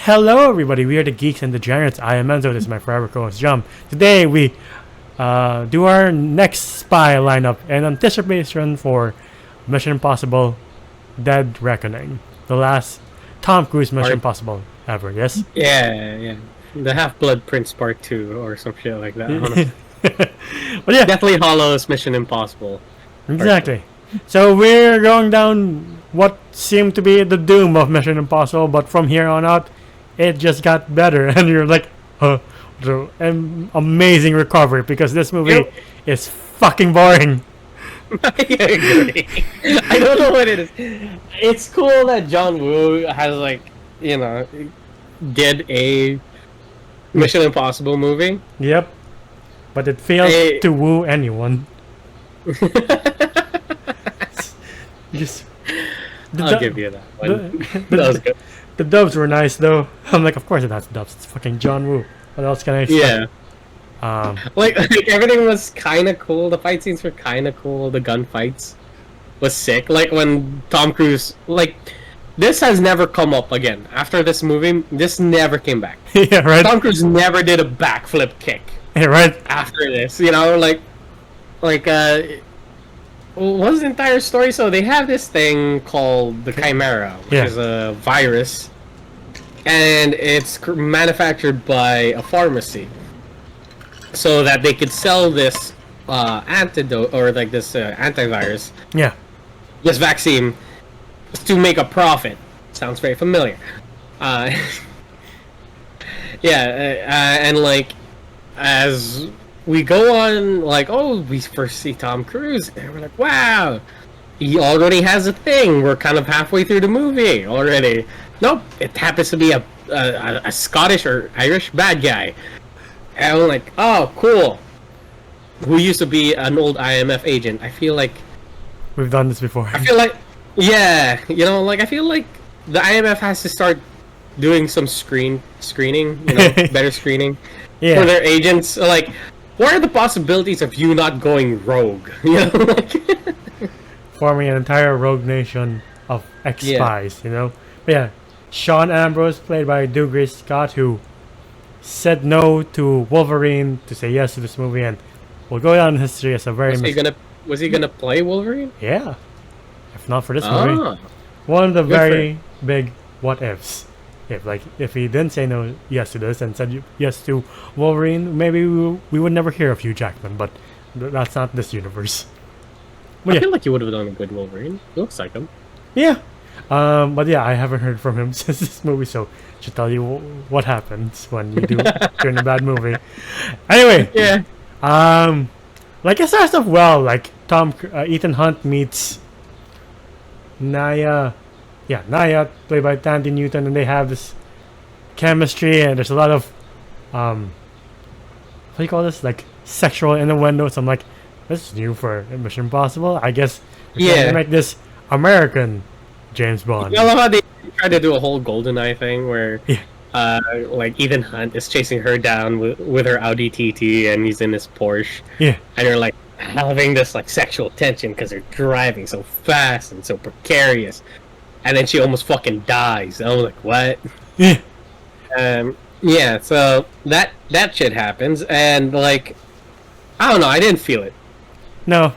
Hello, everybody. We are the Geeks and Degenerates. I am Enzo. This is my forever co-host, Jump. Today, we do our next spy lineup in anticipation for Mission Impossible Dead Reckoning. The last Tom Cruise Mission Impossible ever, yes? Yeah. The Half-Blood Prince Part 2 or some shit like that. I don't know. But yeah. Definitely Hollow's Mission Impossible. Exactly. So we're going down what seemed to be the doom of Mission Impossible, but from here on out, it just got better, and you're like, an amazing recovery because this movie is fucking boring. I agree. I don't know what it is. It's cool that John Woo has did a Mission Impossible movie. Yep. But it failed to woo anyone. I'll give you that one. That was good. The dubs were nice though. I'm like, of course it has dubs. It's fucking John Woo. What else can I say? Yeah. Like everything was kind of cool. The fight scenes were kind of cool. The gunfights was sick. Like when Tom Cruise, this has never come up again. After this movie, this never came back. Yeah, right. Tom Cruise never did a backflip kick. Yeah, right. After this, what was the entire story? So they have this thing called the Chimera, which is a virus, and it's manufactured by a pharmacy, so that they could sell this antidote or this antivirus, this vaccine, to make a profit. Sounds very familiar. As we go on, we first see Tom Cruise, and we're like, wow, he already has a thing. We're kind of halfway through the movie already. Nope, it happens to be a Scottish or Irish bad guy. And I'm like, oh, cool. Who used to be an old IMF agent. I feel like we've done this before. I feel like, I feel like the IMF has to start doing some screening, better screening for their agents. What are the possibilities of you not going rogue? Forming an entire rogue nation of ex-spies, But yeah, Sean Ambrose, played by Dougray Scott, who said no to Wolverine to say yes to this movie, and will go down in history as a very... Was he gonna play Wolverine? Yeah. If not for this movie. One of the very big what-ifs. If he didn't say yes to this and said yes to Wolverine, maybe we would never hear of Hugh Jackman, but that's not this universe. But I feel like he would have done a good Wolverine. He looks like him. Yeah. But yeah, I haven't heard from him since this movie, so I should tell you what happens when you do during a bad movie. Anyway. Yeah. It starts off well, Ethan Hunt meets Naya. Yeah, Naya, played by Tandy Newton, and they have this chemistry, and there's a lot of, what do you call this? Sexual innuendo. So I'm like, this is new for Mission Impossible. I guess they're trying to make this American James Bond. I love how they try to do a whole GoldenEye thing where, Ethan Hunt is chasing her down with her Audi TT, and he's in his Porsche. Yeah. And they're having this sexual tension because they're driving so fast and so precarious. And then she almost fucking dies. I was like, what? Yeah. So that shit happens, and I don't know, I didn't feel it. No.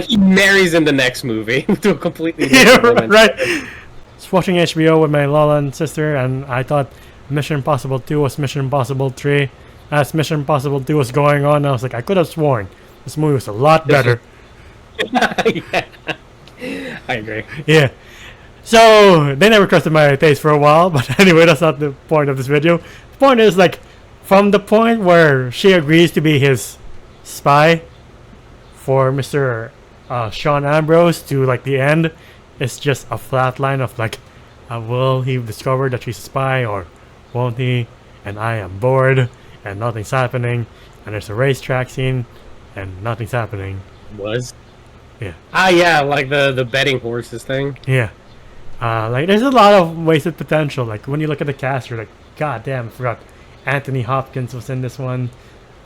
He marries in the next movie to a completely different woman. Right. I was watching HBO with my Lolan sister, and I thought Mission Impossible 2 was Mission Impossible 3. As Mission Impossible 2 was going on, I was like, I could have sworn this movie was a lot better. Yeah. I agree. Yeah. So, they never trusted my taste for a while, but anyway, that's not the point of this video. The point is, from the point where she agrees to be his spy for Mr. Sean Ambrose to, the end, it's just a flat line of, will he discover that she's a spy, or won't he? And I am bored, and nothing's happening, and there's a racetrack scene, and nothing's happening. Yeah. The betting horses thing. Yeah. There's a lot of wasted potential. When you look at the cast, you're like, God damn, I forgot Anthony Hopkins was in this one.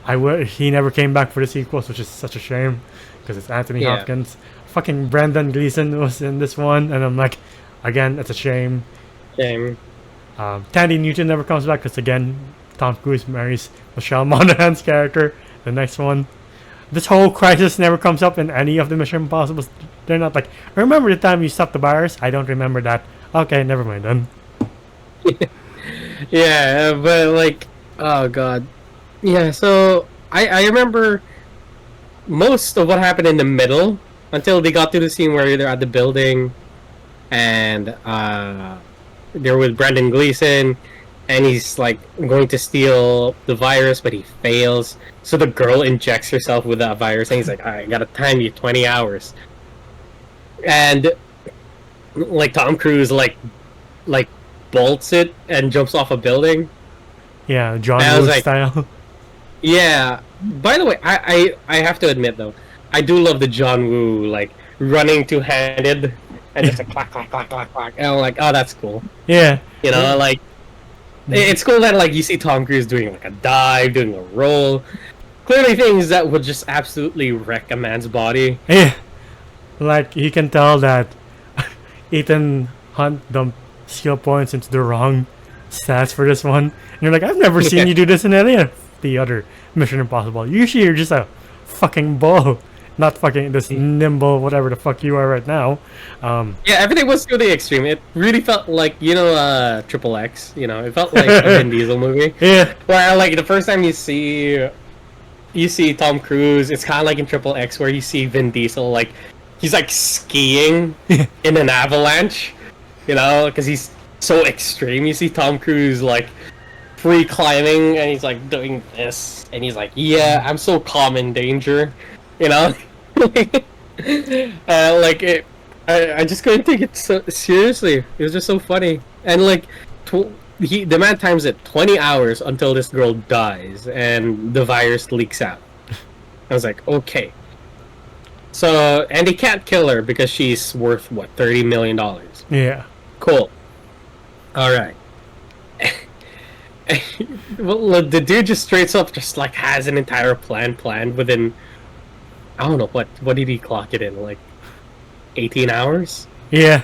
He never came back for the sequels, which is such a shame because it's Anthony Hopkins. Fucking Brendan Gleeson was in this one, and I'm like, again, it's a shame. Tandy Newton never comes back because again, Tom Cruise marries Michelle Monaghan's character. The next one, this whole crisis never comes up in any of the Mission Impossibles. They're not like, remember the time you stopped the virus? I don't remember that. Okay, never mind then. Yeah, but like, oh god, yeah. So I remember most of what happened in the middle until they got to the scene where they're at the building, and they're with Brendan Gleeson, and he's like going to steal the virus, but he fails. So the girl injects herself with that virus, and he's like, "I gotta time you 20 hours." And like Tom Cruise like bolts it and jumps off a building. Yeah, John Woo like, style. Yeah. By the way, I have to admit though, I do love the John Woo like running two-handed and just like clack clack clack clack clack. And I'm like, oh, that's cool. Yeah. You know, like it's cool that like you see Tom Cruise doing like a dive, doing a roll. Clearly things that would just absolutely wreck a man's body. Yeah. Like you can tell that Ethan Hunt dumped skill points into the wrong stats for this one. And you're like, I've never seen you do this in any of the other Mission Impossible. Usually you're just a fucking bull, not fucking this nimble whatever the fuck you are right now. Yeah, everything was to the extreme. It really felt like, you know, Triple X. You know, it felt like a Vin Diesel movie. Yeah. Where like the first time you see Tom Cruise, it's kind of like in Triple X where you see Vin Diesel like he's like skiing in an avalanche. You know, because he's so extreme. You see Tom Cruise like free climbing, and he's like doing this, and he's like, "Yeah, I'm so calm in danger," you know. Like it, I just couldn't take it so seriously. It was just so funny, and like, the man times it 20 hours until this girl dies, and the virus leaks out. I was like, okay. So, and they can't kill her because she's worth what, $30 million. Yeah. Cool. All right. Well, the dude just straight up just like has an entire plan planned within. I don't know what did he clock it in, like 18 hours? Yeah.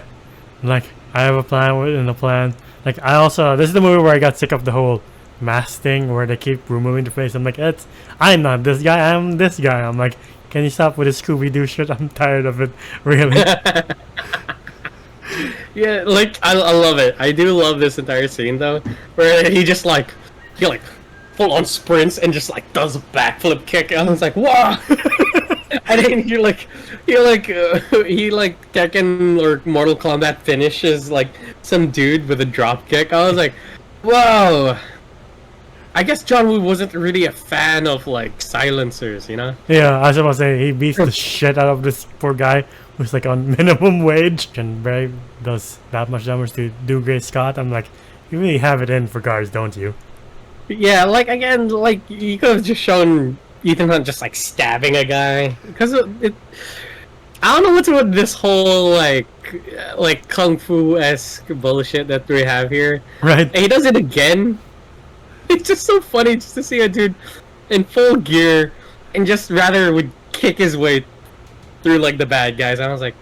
Like I have a plan within a plan. Like I also, this is the movie where I got sick of the whole mask thing where they keep removing the face. I'm like, I'm not this guy. I'm this guy. I'm like, can you stop with this Scooby-Doo shit? I'm tired of it. Really. Yeah, like I love it. I do love this entire scene though, where he full on sprints and just like does a backflip kick. And I was like, wow. And then he Tekken or Mortal Kombat finishes like some dude with a drop kick. I was like, whoa. I guess John Woo wasn't really a fan of like silencers, you know? Yeah, I was about to say he beats the shit out of this poor guy who's like on minimum wage and Brave does that much damage to Do Gray Scott. I'm like, you really have it in for guards, don't you? Yeah, like again, like you could have just shown Ethan Hunt just like stabbing a guy because it. I don't know what's with this whole like kung fu-esque bullshit that we have here. Right. And he does it again. It's just so funny just to see a dude in full gear and just rather would kick his way through like the bad guys. I was like,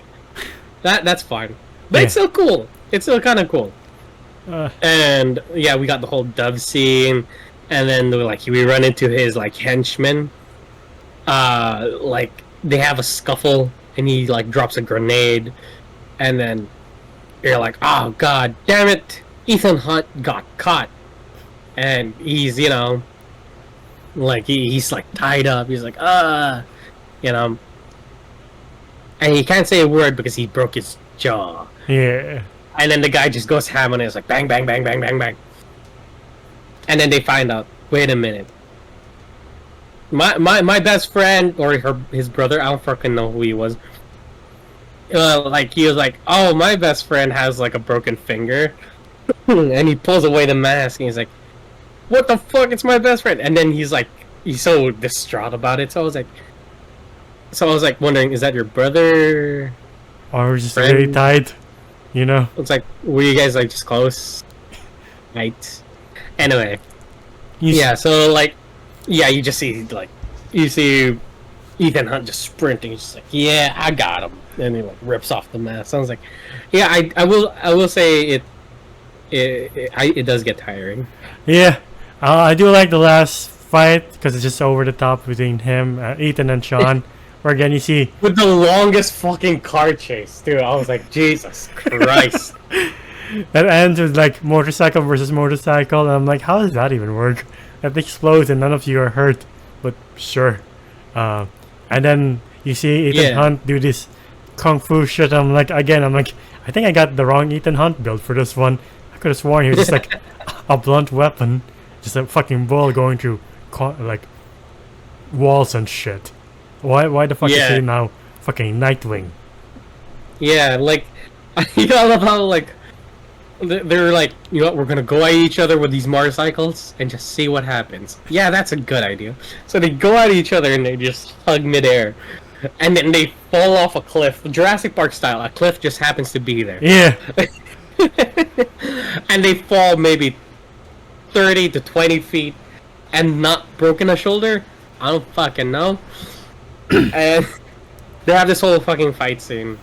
that's fine, but it's still cool. It's still kind of cool. And yeah, we got the whole dove scene, and then we run into his like henchmen. Like they have a scuffle, and he like drops a grenade, and then you're like, oh god damn it, Ethan Hunt got caught. And he's, you know, like he's like tied up. He's like, you know, and he can't say a word because he broke his jaw. Yeah. And then the guy just goes ham on it. It's like bang, bang, bang, bang, bang, bang. And then they find out. Wait a minute. My best friend or his brother. I don't fucking know who he was. Like he was like, oh, my best friend has like a broken finger, and he pulls away the mask and he's like, what the fuck? It's my best friend. And then he's so distraught about it. So I was like wondering, is that your brother? Or just very tight, you know? It's like, were you guys like just close? Right. Anyway. Yeah, so like, yeah, you see Ethan Hunt just sprinting. He's just like, yeah, I got him. And he like rips off the mask. So I was like, yeah, I will say it does get tiring. Yeah, I do like the last fight because it's just over the top between him, Ethan, and Sean. Where again you see With the longest fucking car chase, dude. I was like, Jesus Christ. that ends with like motorcycle versus motorcycle, and I'm like, how does that even work? That explodes and none of you are hurt, but sure. And then you see Ethan Hunt do this kung fu shit. I'm like, I think I got the wrong Ethan Hunt build for this one. I could have sworn he was just like a blunt weapon, just a fucking bull going through like walls and shit. Why the fuck is he now fucking Nightwing? Yeah, like, I love how, like, they're like, you know what, we're gonna go at each other with these motorcycles and just see what happens. Yeah, that's a good idea. So they go at each other and they just hug midair. And then they fall off a cliff. Jurassic Park style, a cliff just happens to be there. Yeah. And they fall maybe 30 to 20 feet and not broken a shoulder. I don't fucking know. And they have this whole fucking fight scene.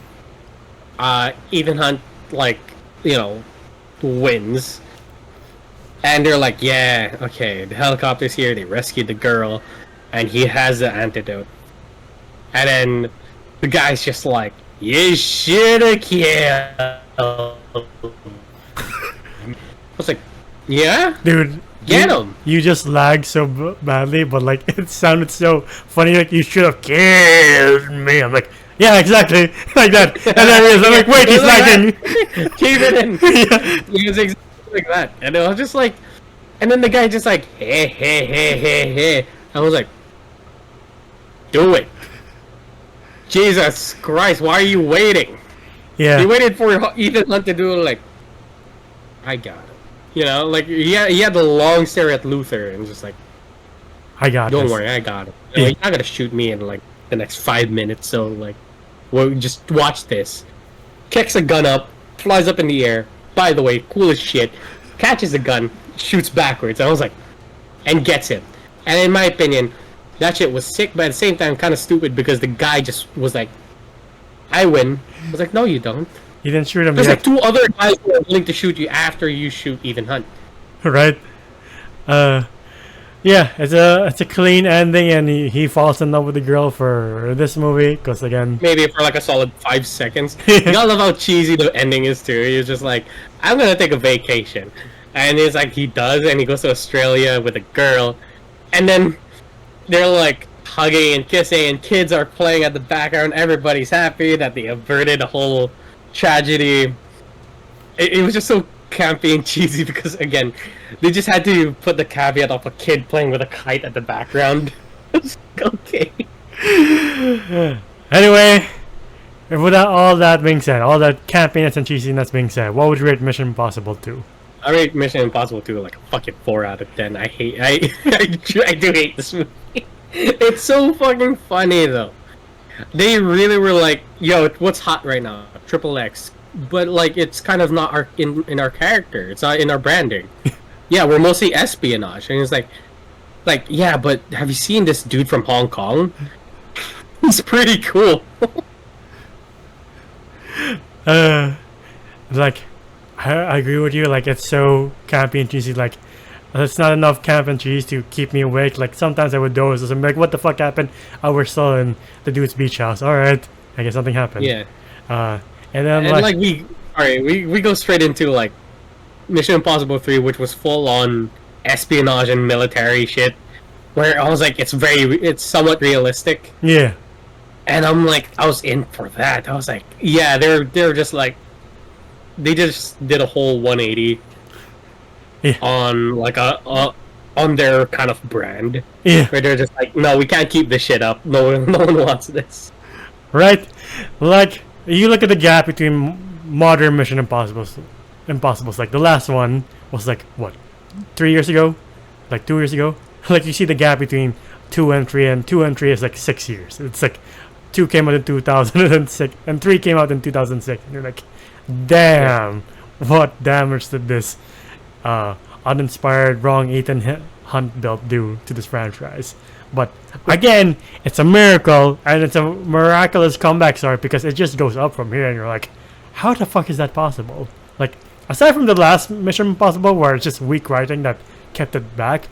Ethan Hunt, like, you know, wins. And they're like, yeah, okay, the helicopter's here, they rescued the girl, and he has the antidote. And then the guy's just like, you shoulda killed. I was like, yeah? Dude, get him! You just lagged so badly, but like, it sounded so funny, like you should have killed me. I'm like, yeah, exactly, like that. And then he is, I'm like, wait, he's lagging. Keep it in. Yeah. He was exactly like that. And I was just like, and then the guy just like, hey. I was like, do it. Jesus Christ, why are you waiting? Yeah. He waited for Ethan Hunt to do it, like, I got it. You know, like, he had the long stare at Luther and just like, I got don't this. worry, I got it. You know, you're not gonna shoot me in like the next 5 minutes, so like, well, just watch this. Kicks a gun up, flies up in the air. By the way, cool as shit. Catches the gun, shoots backwards. I was like, and gets him. And in my opinion, that shit was sick, but at the same time, kind of stupid because the guy just was like, I win. I was like, no, you don't. You didn't shoot him There's yet. like 2 other guys who are willing to shoot you after you shoot Ethan Hunt. Right? Yeah, it's a clean ending, and he falls in love with the girl for this movie, because again... Maybe for like a solid 5 seconds. You gotta love how cheesy the ending is too. He's just like, I'm gonna take a vacation. And it's like, he does, and he goes to Australia with a girl. And then they're like hugging and kissing, and kids are playing at the background. Everybody's happy that they averted a whole tragedy. It was just so campy and cheesy because, again, they just had to put the caveat of a kid playing with a kite at the background. Okay. Anyway, with all that being said, all that campiness and cheesiness being said, what would you rate Mission Impossible 2? I rate Mission Impossible 2 like a fucking 4 out of 10. I do hate this movie. It's so fucking funny though. They really were like, yo, what's hot right now? Triple X. But like, it's kind of not our in our character. It's not in our branding. Yeah, we're mostly espionage, and it's like, yeah, but have you seen this dude from Hong Kong? He's pretty cool. Like, I agree with you. Like, it's so campy and cheesy. Like, it's not enough camp and cheese to keep me awake. Like, sometimes I would doze. I'm like, what the fuck happened? Oh, we're still in the dude's beach house. All right, I guess something happened. Yeah. And then like we go straight into like Mission Impossible 3, which was full on espionage and military shit, where I was like, it's somewhat realistic. Yeah. And I'm like, I was in for that. I was like, yeah, they're just like, they just did a whole 180 on like on their kind of brand. Yeah. Where they're just like, no, we can't keep this shit up. No one wants this. Right? Like, you look at the gap between modern Mission Impossibles. Like, the last one was like, what, 3 years ago? Like, 2 years ago? Like, you see the gap between 2 and 3, and 2 and 3 is like 6 years. It's like 2 came out in 2006, and 3 came out in 2006. And you're like, damn, what damage did this uninspired, wrong Ethan Hunt build do to this franchise? But again, it's a miracle, and it's a miraculous comeback story because it just goes up from here, and you're like, how the fuck is that possible? Like, aside from the last Mission Impossible where it's just weak writing that kept it back,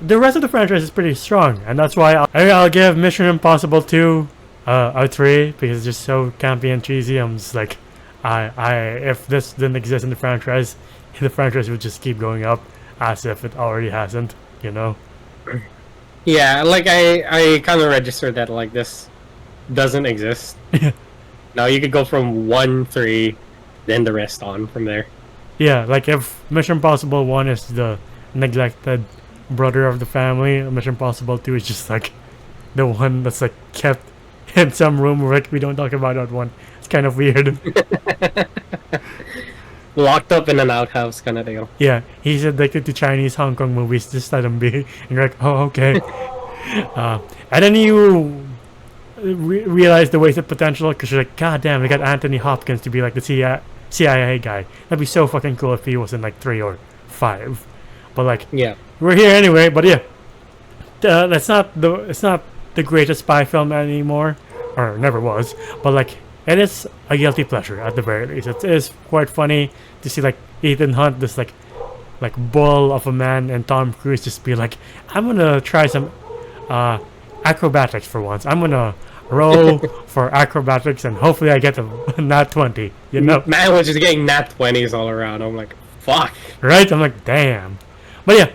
the rest of the franchise is pretty strong, and that's why I'll give Mission Impossible 2 a 3 because it's just so campy and cheesy. I'm just like, if this didn't exist in the franchise would just keep going up as if it already hasn't, you know? Yeah, like I kind of registered that like this doesn't exist. Now you could go from 1, 3, then the rest on from there. Yeah, like if Mission Impossible 1 is the neglected brother of the family, Mission Impossible 2 is just like the one that's like kept in some room where like, we don't talk about that one. It's kind of weird. Locked up in an outhouse kind of deal. Yeah, he's addicted to Chinese Hong Kong movies. Just let him be. And you're like, oh, okay. And then you realize the wasted potential because you're like, god damn, we got Anthony Hopkins to be like the CIA guy. That'd be so fucking cool if he was in like 3 or 5. But like, yeah, we're here anyway. But yeah, it's not the greatest spy film anymore, or never was. But like, it is a guilty pleasure at the very least. It is quite funny to see like Ethan Hunt, this like bull of a man, and Tom Cruise just be like, I'm gonna try some acrobatics for once. I'm gonna roll for acrobatics and hopefully I get a nat 20. You know, man was just getting nat 20s all around. I'm like, fuck. Right? I'm like, damn. But yeah,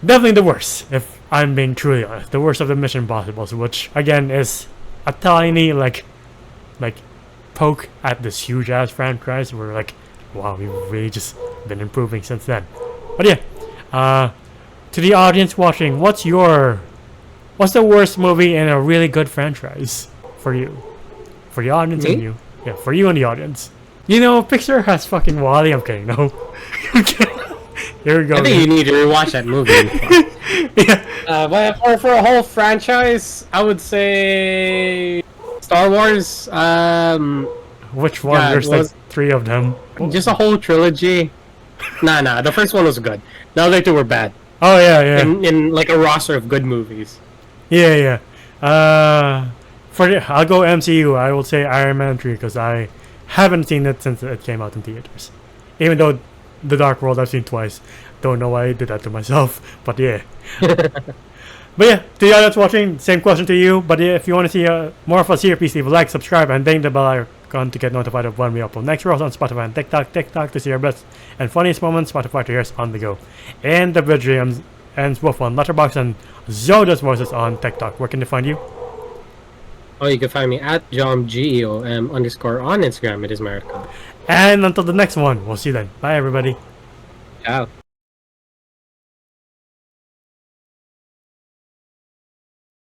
definitely the worst. If I'm being truly honest, the worst of the Mission Impossibles, which again is a tiny like poke at this huge ass franchise. We're like, wow, we've really just been improving since then. But yeah, to the audience watching, what's the worst movie in a really good franchise for you? For the audience and you. Yeah, for you and the audience. You know, Pixar has fucking Wall-E. I'm kidding, no. Here we go. I think you need to rewatch that movie. Yeah. But for a whole franchise, I would say Star Wars. Which one? God, There's like 3 of them. Just a whole trilogy. Nah. The first one was good. The other 2 were bad. Oh yeah. In like a roster of good movies. Yeah. I'll go MCU. I will say Iron Man 3 because I haven't seen it since it came out in theaters. Even though The Dark World I've seen twice. Don't know why I did that to myself, but yeah. But yeah, to the audience watching, same question to you. But yeah, if you want to see more of us here, please leave a like, subscribe, and ding the bell icon to get notified of when we upload next. We're also on Spotify and TikTok to see our best and funniest moments. Spotify to hear us on the go. And the video ends both on Letterboxd and Zoda's Voices on TikTok. Where can they find you? Oh, you can find me at JomGeom_ on Instagram. It is my account. And until the next one, we'll see you then. Bye, everybody. Ciao.